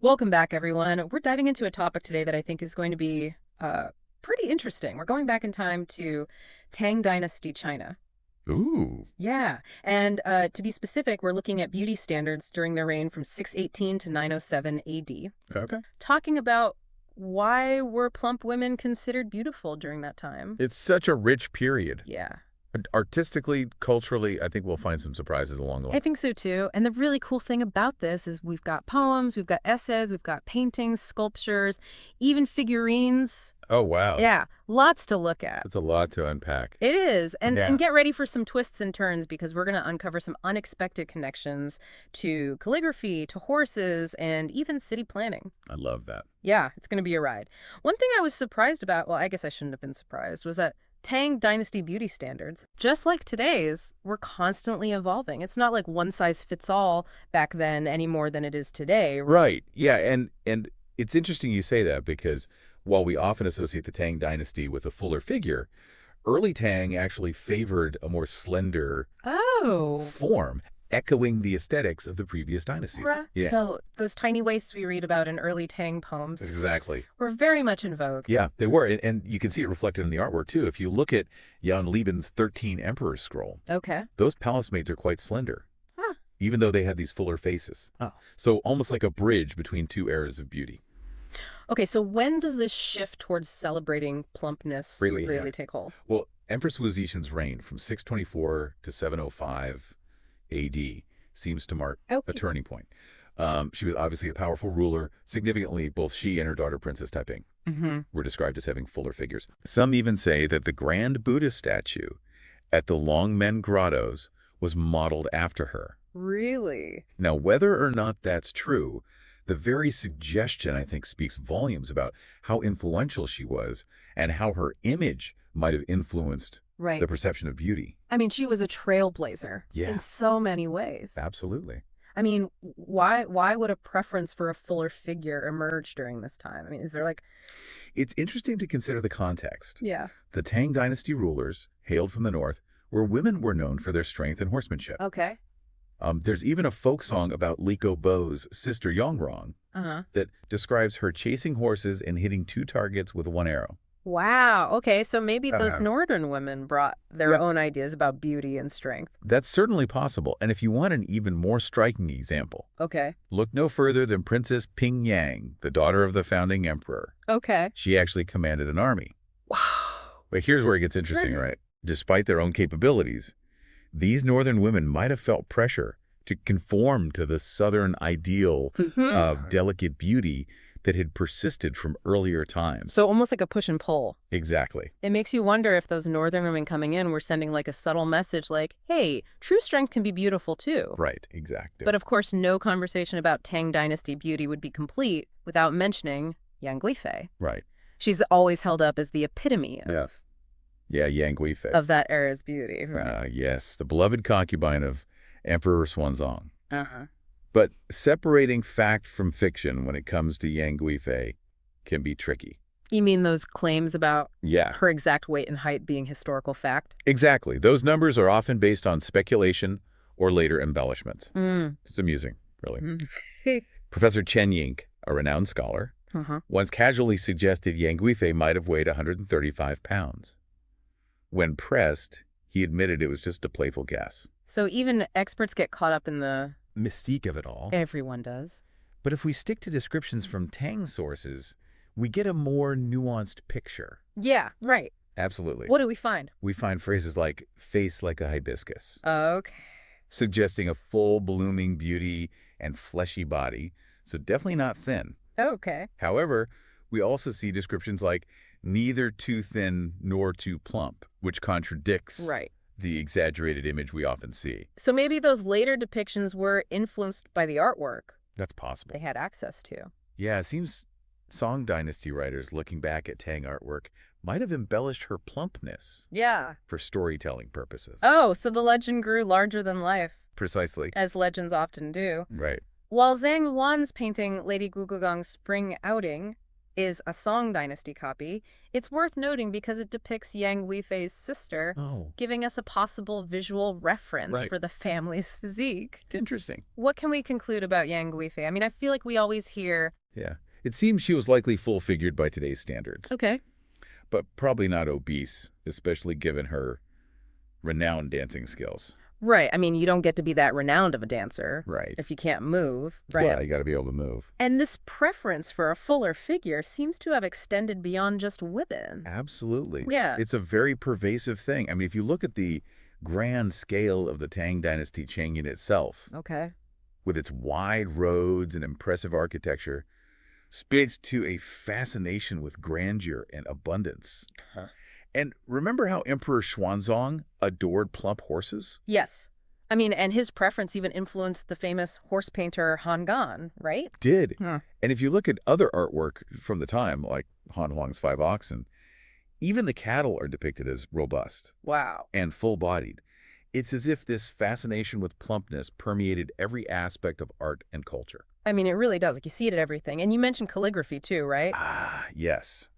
Welcome back, everyone. We're diving into a topic today that I think is going to be pretty interesting. We're going back in time to Tang Dynasty China. Ooh, Yeah, and to be specific, we're looking at beauty standards during their reign from 618 to 907 AD, okay. talking about why were plump women considered beautiful during that time. It's such a rich period. Yeah. Artistically, culturally, I think we'll find some surprises along the way. I think so too. And the really cool thing about this is we've got poems, we've got essays, we've got paintings, sculptures, even figurines. Oh, wow. Yeah, lots to look at. That's a lot to unpack. It is. And Yeah. and get ready for some twists and turns because we're going to uncover some unexpected connections to calligraphy, to horses, and even city planning. I love that. Yeah, it's going to be a ride. One thing I was surprised about, well, I guess I shouldn't have been surprised, was that Tang Dynasty beauty standards, just like today's, were constantly evolving. It's not like one size fits all back then any more than it is today. Right. Yeah, and it's interesting you say that because while we often associate the Tang Dynasty with a fuller figure, early Tang actually favored a more slender Oh. form, echoing the aesthetics of the previous dynasties. Yeah, So those tiny waists we read about in early Tang poems exactly. were very much in vogue. Yeah, they were. And you can see it reflected in the artwork, too. If you look at Jan Lieben's 13 Emperors scroll, Okay. those palace maids are quite slender, Huh. even though they had these fuller faces. Oh. So almost like a bridge between two eras of beauty. Okay, so when does this shift towards celebrating plumpness really take hold? Well, Empress Wu Zetian's reign from 624 to 705 AD seems to mark a Okay. turning point. She was obviously a powerful ruler. Significantly, both she and her daughter, Princess Taiping, Mm-hmm. were described as having fuller figures. Some even say that the grand Buddha statue at the Longmen Grottos was modeled after her. Really? Now, whether or not that's true, the very suggestion, I think, speaks volumes about how influential she was and how her image might have influenced Right. the perception of beauty. I mean, she was a trailblazer Yeah. in so many ways. Absolutely. I mean, why would a preference for a fuller figure emerge during this time? I mean, is there like, It's interesting to consider the context. yeah, The Tang Dynasty rulers, hailed from the north, where women were known for their strength and horsemanship. okay. There's even a folk song about Li Bo's sister Yongrong Uh-huh. that describes her chasing horses and hitting two targets with one arrow. Wow. Okay, so maybe those Uh, northern women brought their Yeah. own ideas about beauty and strength. That's certainly possible. And if you want an even more striking example, Okay. look no further than Princess Ping Yang, the daughter of the founding emperor. Okay. She actually commanded an army. Wow. But here's where it gets interesting, right? Despite their own capabilities, these northern women might have felt pressure to conform to the southern ideal of delicate beauty that had persisted from earlier times. So almost like a push and pull. Exactly. It makes you wonder if those northern women coming in were sending like a subtle message like, hey, true strength can be beautiful too. Right, exactly. But of course, no conversation about Tang Dynasty beauty would be complete without mentioning Yang Guifei. Right. She's always held up as the epitome Yeah, Yang Guifei. of that era's beauty. Yes, the beloved concubine of Emperor Xuanzang. Uh-huh. But separating fact from fiction when it comes to Yang Guifei can be tricky. You mean those claims about Yeah, her exact weight and height being historical fact? exactly. Those numbers are often based on speculation or later embellishments. Mm. It's amusing, really. Mm. Professor Chen Yink, a renowned scholar, Uh-huh. once casually suggested Yang Guifei might have weighed 135 pounds. When pressed, he admitted it was just a playful guess. So even experts get caught up in the Mystique of it all. everyone does. But if we stick to descriptions from Tang sources, we get a more nuanced picture. Yeah, right. Absolutely. What do we find? We find phrases like face like a hibiscus, Okay. suggesting a full blooming beauty and fleshy body, so definitely not thin. Okay. However, we also see descriptions like neither too thin nor too plump, which contradicts Right. the exaggerated image we often see. So maybe those later depictions were influenced by the artwork That's possible. they had access to. Yeah, it seems Song Dynasty writers looking back at Tang artwork might have embellished her plumpness Yeah. for storytelling purposes. Oh, so the legend grew larger than life, Precisely. as legends often do. Right. While Zhang Wan's painting Lady Gugugang's Spring Outing is a Song Dynasty copy. It's worth noting because it depicts Yang Guifei's sister, Oh, giving us a possible visual reference right. for the family's physique. Interesting. What can we conclude about Yang Guifei? I mean, I feel like we always hear... Yeah. It seems she was likely full-figured by today's standards, Okay. but probably not obese, especially given her renowned dancing skills. Right. I mean, you don't get to be that renowned of a dancer Right. if you can't move. Right. Well, you got to be able to move. And this preference for a fuller figure seems to have extended beyond just women. Absolutely. Yeah. It's a very pervasive thing. I mean, if you look at the grand scale of the Tang Dynasty Chang'an itself, Okay. with its wide roads and impressive architecture, speaks to a fascination with grandeur and abundance. Huh. And remember how Emperor Xuanzong adored plump horses? Yes. I mean, and his preference even influenced the famous horse painter Han Gan, right? Did. Huh. And if you look at other artwork from the time, like Han Huang's Five Oxen, even the cattle are depicted as robust Wow. and full-bodied. It's as if this fascination with plumpness permeated every aspect of art and culture. I mean, it really does. Like, you see it at everything. And you mentioned calligraphy too, right? Ah, yes.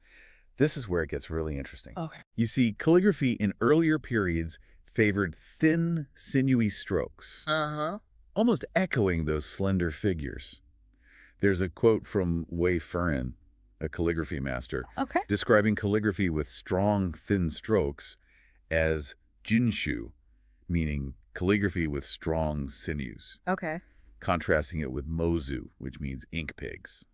This is where it gets really interesting. Okay. You see, calligraphy in earlier periods favored thin, sinewy strokes, Uh-huh. almost echoing those slender figures. There's a quote from Wei Furin, a calligraphy master, Okay. describing calligraphy with strong, thin strokes as jinshu, meaning calligraphy with strong sinews, Okay. contrasting it with mozu, which means ink pigs.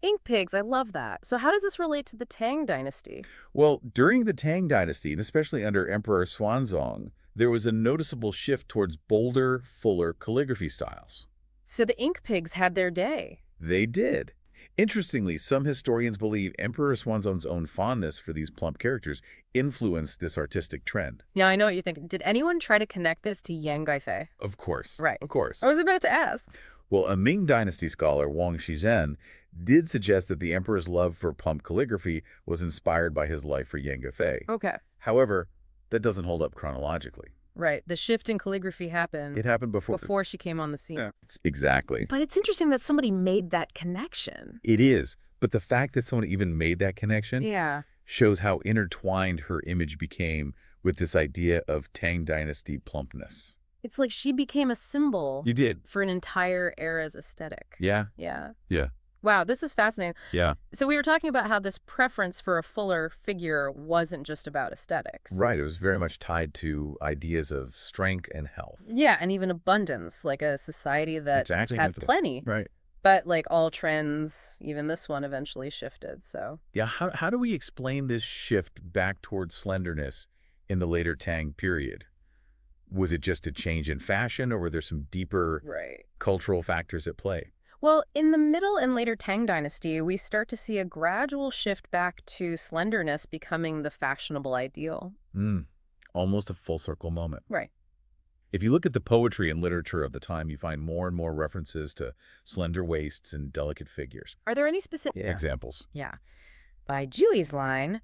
Ink pigs, I love that. So how does this relate to the Tang Dynasty? Well, during the Tang Dynasty, and especially under Emperor Xuanzong, there was a noticeable shift towards bolder, fuller calligraphy styles. So the ink pigs had their day. They did. Interestingly, some historians believe Emperor Xuanzong's own fondness for these plump characters influenced this artistic trend. Now, I know what you're thinking. Did anyone try to connect this to Yang Guifei? Of course. Right. Of course. I was about to ask. Well, a Ming Dynasty scholar, Wang Shizhen, did suggest that the emperor's love for plump calligraphy was inspired by his life for Yang Guifei. Okay. However, that doesn't hold up chronologically. Right. The shift in calligraphy happened It happened before she came on the scene. Yeah. Exactly. But it's interesting that somebody made that connection. It is. But the fact that someone even made that connection Yeah. shows how intertwined her image became with this idea of Tang Dynasty plumpness. It's like she became a symbol You did. for an entire era's aesthetic. Yeah. Yeah. Yeah. Wow, this is fascinating. Yeah. So we were talking about how this preference for a fuller figure wasn't just about aesthetics. Right. It was very much tied to ideas of strength and health. Yeah, and even abundance, like a society that Exactly. had plenty. Right. But like all trends, even this one eventually shifted, so. Yeah. How do we explain this shift back towards slenderness in the later Tang period? Was it just a change in fashion, or were there some deeper Right. cultural factors at play? Well, in the middle and later Tang Dynasty, we start to see a gradual shift back to slenderness becoming the fashionable ideal. Almost a full circle moment. Right. If you look at the poetry and literature of the time, you find more and more references to slender waists and delicate figures. Are there any specific Examples. Yeah. By Jui's line,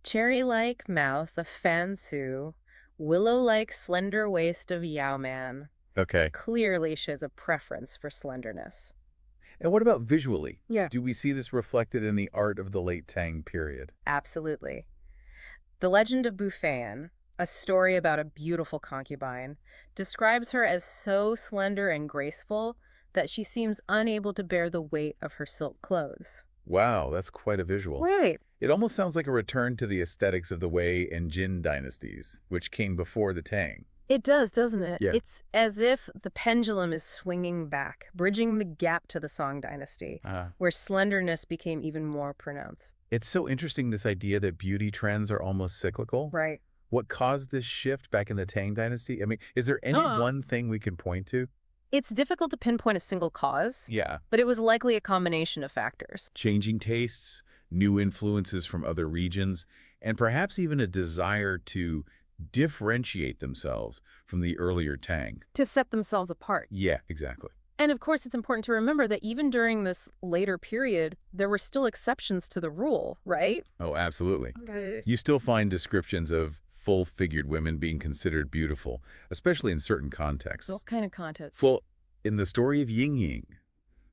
cherry-like mouth of Fan Su, willow-like slender waist of Yao Man, Okay. clearly shows a preference for slenderness. And what about visually? Yeah. Do we see this reflected in the art of the late Tang period? Absolutely. The Legend of Bufan, a story about a beautiful concubine, describes her as so slender and graceful that she seems unable to bear the weight of her silk clothes. Wow, that's quite a visual. Right. It almost sounds like a return to the aesthetics of the Wei and Jin dynasties, which came before the Tang. It does, doesn't it? Yeah. It's as if the pendulum is swinging back, bridging the gap to the Song Dynasty, where slenderness became even more pronounced. It's so interesting, this idea that beauty trends are almost cyclical. Right. What caused this shift back in the Tang Dynasty? I mean, is there any one thing we can point to? It's difficult to pinpoint a single cause, Yeah. but it was likely a combination of factors. Changing tastes, new influences from other regions, and perhaps even a desire to differentiate themselves from the earlier Tang. To set themselves apart. Yeah, exactly. And of course, it's important to remember that even during this later period, there were still exceptions to the rule, right? Oh, absolutely. Okay. You still find descriptions of full-figured women being considered beautiful, especially in certain contexts. What kind of contexts? Well, in the story of Ying Ying,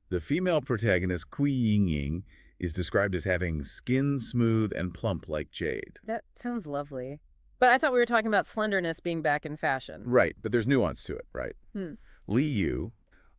the female protagonist, Kui Ying Ying, is described as having skin smooth and plump like jade. That sounds lovely. But I thought we were talking about slenderness being back in fashion. Right, but there's nuance to it, right? Hmm. Li Yu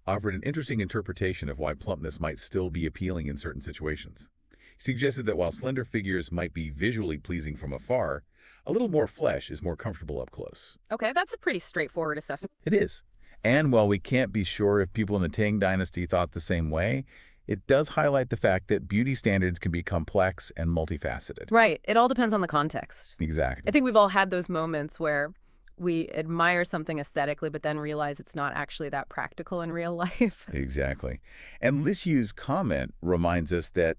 offered an interesting interpretation of why plumpness might still be appealing in certain situations. He suggested that while slender figures might be visually pleasing from afar, a little more flesh is more comfortable up close. Okay, that's a pretty straightforward assessment. It is. And while we can't be sure if people in the Tang Dynasty thought the same way, it does highlight the fact that beauty standards can be complex and multifaceted. Right. It all depends on the context. Exactly. I think we've all had those moments where we admire something aesthetically, but then realize it's not actually that practical in real life. Exactly. And Li Yu's comment reminds us that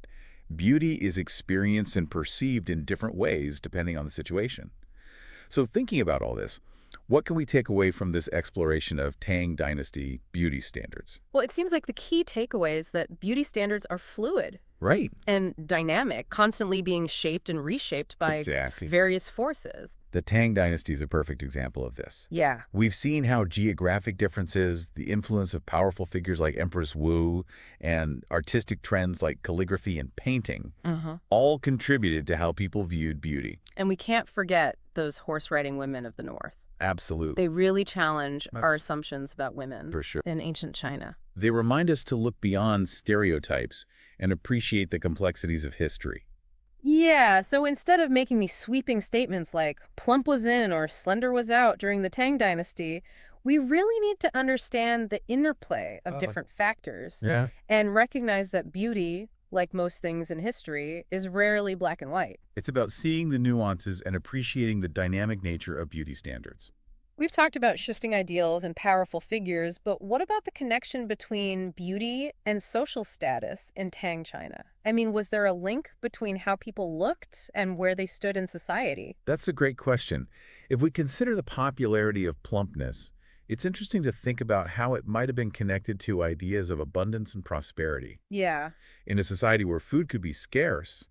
beauty is experienced and perceived in different ways depending on the situation. So thinking about all this, what can we take away from this exploration of Tang Dynasty beauty standards? Well, it seems like the key takeaway is that beauty standards are fluid Right. and dynamic, constantly being shaped and reshaped by Exactly. various forces. The Tang Dynasty is a perfect example of this. Yeah. We've seen how geographic differences, the influence of powerful figures like Empress Wu, and artistic trends like calligraphy and painting all contributed to how people viewed beauty. And we can't forget those horse-riding women of the North. Absolutely. They really challenge our assumptions about women For sure. in ancient China. They remind us to look beyond stereotypes and appreciate the complexities of history. Yeah, so instead of making these sweeping statements like plump was in or slender was out during the Tang Dynasty, we really need to understand the interplay of different factors and recognize that beauty, like most things in history, is rarely black and white. It's about seeing the nuances and appreciating the dynamic nature of beauty standards. We've talked about shifting ideals and powerful figures, but what about the connection between beauty and social status in Tang China? I mean, was there a link between how people looked and where they stood in society? That's a great question. If we consider the popularity of plumpness, it's interesting to think about how it might have been connected to ideas of abundance and prosperity. Yeah. In a society where food could be scarce,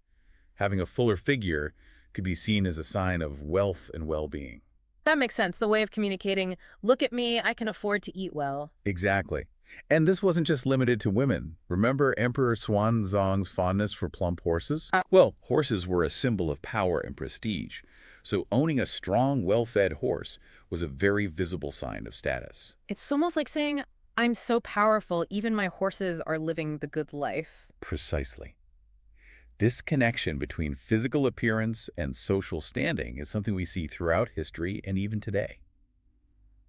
having a fuller figure could be seen as a sign of wealth and well-being. That makes sense. The way of communicating, look at me, I can afford to eat well. Exactly. And this wasn't just limited to women. Remember Emperor Xuanzang's fondness for plump horses? Well, horses were a symbol of power and prestige. So owning a strong, well-fed horse was a very visible sign of status. It's almost like saying, I'm so powerful, even my horses are living the good life. Precisely. This connection between physical appearance and social standing is something we see throughout history and even today.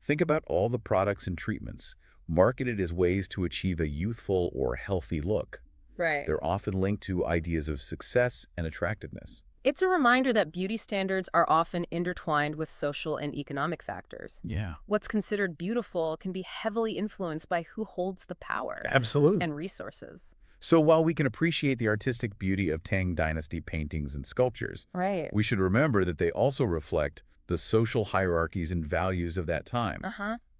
Think about all the products and treatments marketed as ways to achieve a youthful or healthy look. Right. They're often linked to ideas of success and attractiveness. It's a reminder that beauty standards are often intertwined with social and economic factors. Yeah. What's considered beautiful can be heavily influenced by who holds the power Absolutely. and resources. So while we can appreciate the artistic beauty of Tang Dynasty paintings and sculptures, Right. we should remember that they also reflect the social hierarchies and values of that time.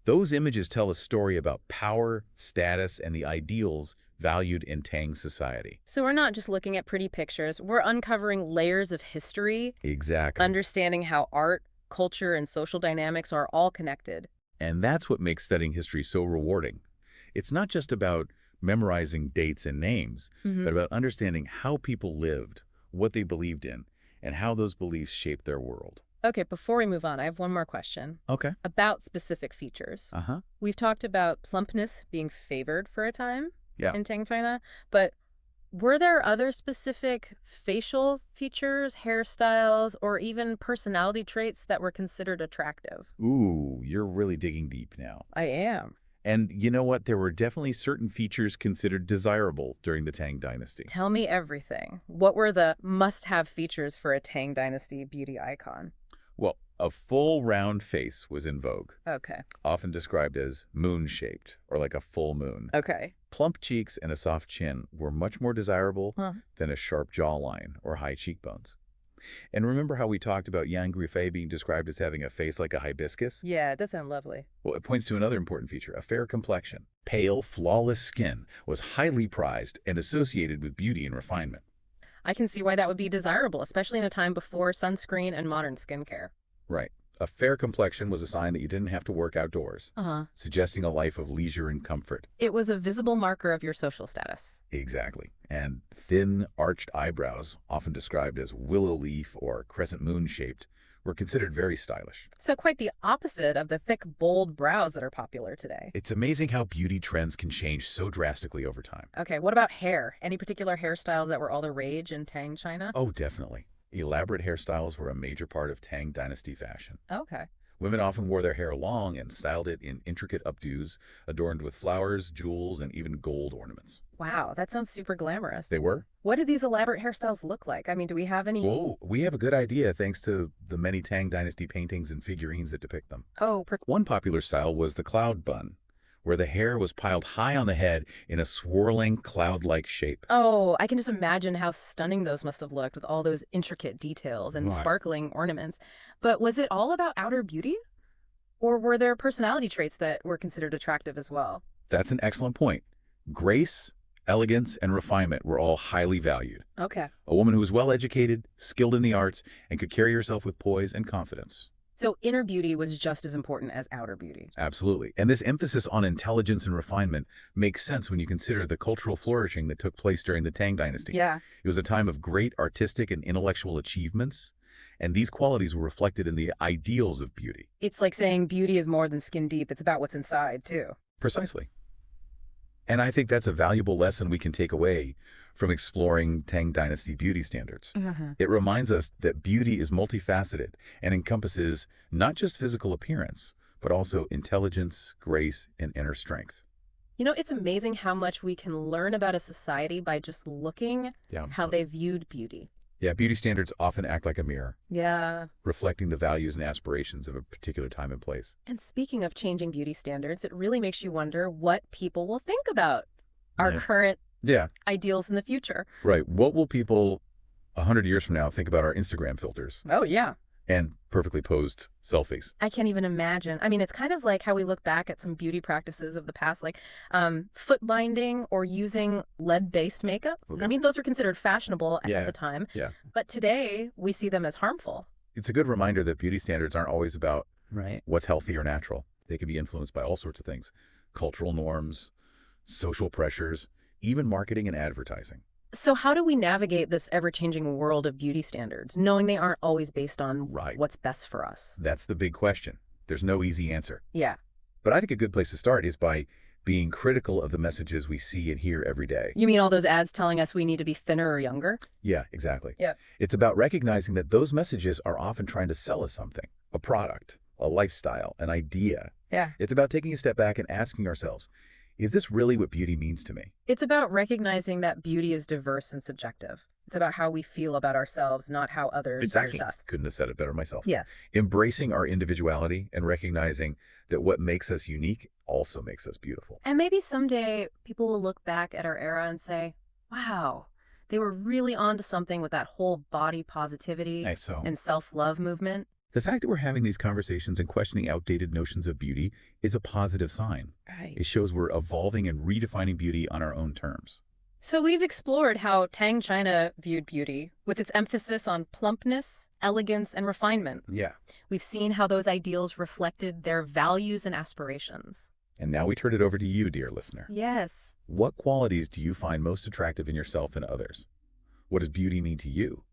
Those images tell a story about power, status, and the ideals valued in Tang society. So we're not just looking at pretty pictures, we're uncovering layers of history, Exactly. understanding how art, culture, and social dynamics are all connected. And that's what makes studying history so rewarding. It's not just about memorizing dates and names, but about understanding how people lived, what they believed in, and how those beliefs shaped their world. Okay, before we move on, I have one more question Okay. about specific features. We've talked about plumpness being favored for a time in Tang China, but were there other specific facial features, hairstyles, or even personality traits that were considered attractive? Ooh, you're really digging deep now. I am. And you know what? There were definitely certain features considered desirable during the Tang Dynasty. Tell me everything. What were the must-have features for a Tang Dynasty beauty icon? Well, a full round face was in vogue, Okay. often described as moon-shaped or like a full moon. Okay. Plump cheeks and a soft chin were much more desirable than a sharp jawline or high cheekbones. And remember how we talked about Yang Guifei being described as having a face like a hibiscus? Yeah, it does sound lovely. Well, it points to another important feature, a fair complexion. Pale, flawless skin was highly prized and associated with beauty and refinement. I can see why that would be desirable, especially in a time before sunscreen and modern skincare. Right. A fair complexion was a sign that you didn't have to work outdoors, suggesting a life of leisure and comfort. It was a visible marker of your social status. Exactly. and thin, arched eyebrows, often described as willow leaf or crescent moon shaped, were considered very stylish. So quite the opposite of the thick, bold brows that are popular today. It's amazing how beauty trends can change so drastically over time. Okay, what about hair? Any particular hairstyles that were all the rage in Tang China? Oh, definitely. Elaborate hairstyles were a major part of Tang Dynasty fashion. Okay. Women often wore their hair long and styled it in intricate updos, adorned with flowers, jewels, and even gold ornaments. Wow, that sounds super glamorous. They were? What did these elaborate hairstyles look like? I mean, do we have any? Whoa, we have a good idea thanks to the many Tang Dynasty paintings and figurines that depict them. Oh, One popular style was the cloud bun, where the hair was piled high on the head in a swirling cloud-like shape. oh, I can just imagine how stunning those must have looked with all those intricate details and Right. sparkling ornaments. But was it all about outer beauty? Or were there personality traits that were considered attractive as well? That's an excellent point. Grace, elegance, and refinement were all highly valued. Okay. A woman who was well-educated, skilled in the arts, and could carry herself with poise and confidence. So inner beauty was just as important as outer beauty. Absolutely. And this emphasis on intelligence and refinement makes sense when you consider the cultural flourishing that took place during the Tang Dynasty. Yeah. It was a time of great artistic and intellectual achievements, and these qualities were reflected in the ideals of beauty. It's like saying beauty is more than skin deep. It's about what's inside, too. Precisely. And I think that's a valuable lesson we can take away from exploring Tang Dynasty beauty standards. It reminds us that beauty is multifaceted and encompasses not just physical appearance, but also intelligence, grace, and inner strength. You know, it's amazing how much we can learn about a society by just looking Yeah. how they viewed beauty. Yeah, beauty standards often act like a mirror, Yeah. reflecting the values and aspirations of a particular time and place. And speaking of changing beauty standards, it really makes you wonder what people will think about our Yeah. current Yeah, ideals in the future. right. What will people 100 years from now think about our Instagram filters Oh, yeah. and perfectly posed selfies? I can't even imagine. I mean, it's kind of like how we look back at some beauty practices of the past, like foot binding or using lead-based makeup. Okay. I mean, those were considered fashionable Yeah. at the time, Yeah. but today we see them as harmful. It's a good reminder that beauty standards aren't always about Right. what's healthy or natural. They can be influenced by all sorts of things: cultural norms, social pressures, even marketing and advertising. So how do we navigate this ever-changing world of beauty standards, knowing they aren't always based on Right. what's best for us? That's the big question. There's no easy answer. Yeah. But I think a good place to start is by being critical of the messages we see and hear every day. You mean all those ads telling us we need to be thinner or younger? Yeah, exactly. Yeah. It's about recognizing that those messages are often trying to sell us something: a product, a lifestyle, an idea. Yeah. It's about taking a step back and asking ourselves, is this really what beauty means to me? It's about recognizing that beauty is diverse and subjective. It's about how we feel about ourselves, not how others Exactly. measure us. Couldn't have said it better myself. Yeah. Embracing our individuality and recognizing that what makes us unique also makes us beautiful. And maybe someday people will look back at our era and say, wow, they were really onto something with that whole body positivity Nice. So and self-love movement. the fact that we're having these conversations and questioning outdated notions of beauty is a positive sign. Right. It shows we're evolving and redefining beauty on our own terms. So we've explored how Tang China viewed beauty with its emphasis on plumpness, elegance, and refinement. Yeah. We've seen how those ideals reflected their values and aspirations. And now we turn it over to you, dear listener. Yes. What qualities do you find most attractive in yourself and others? What does beauty mean to you?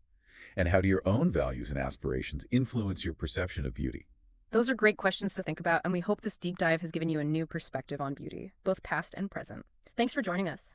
And how do your own values and aspirations influence your perception of beauty? Those are great questions to think about, and we hope this deep dive has given you a new perspective on beauty, both past and present. Thanks for joining us.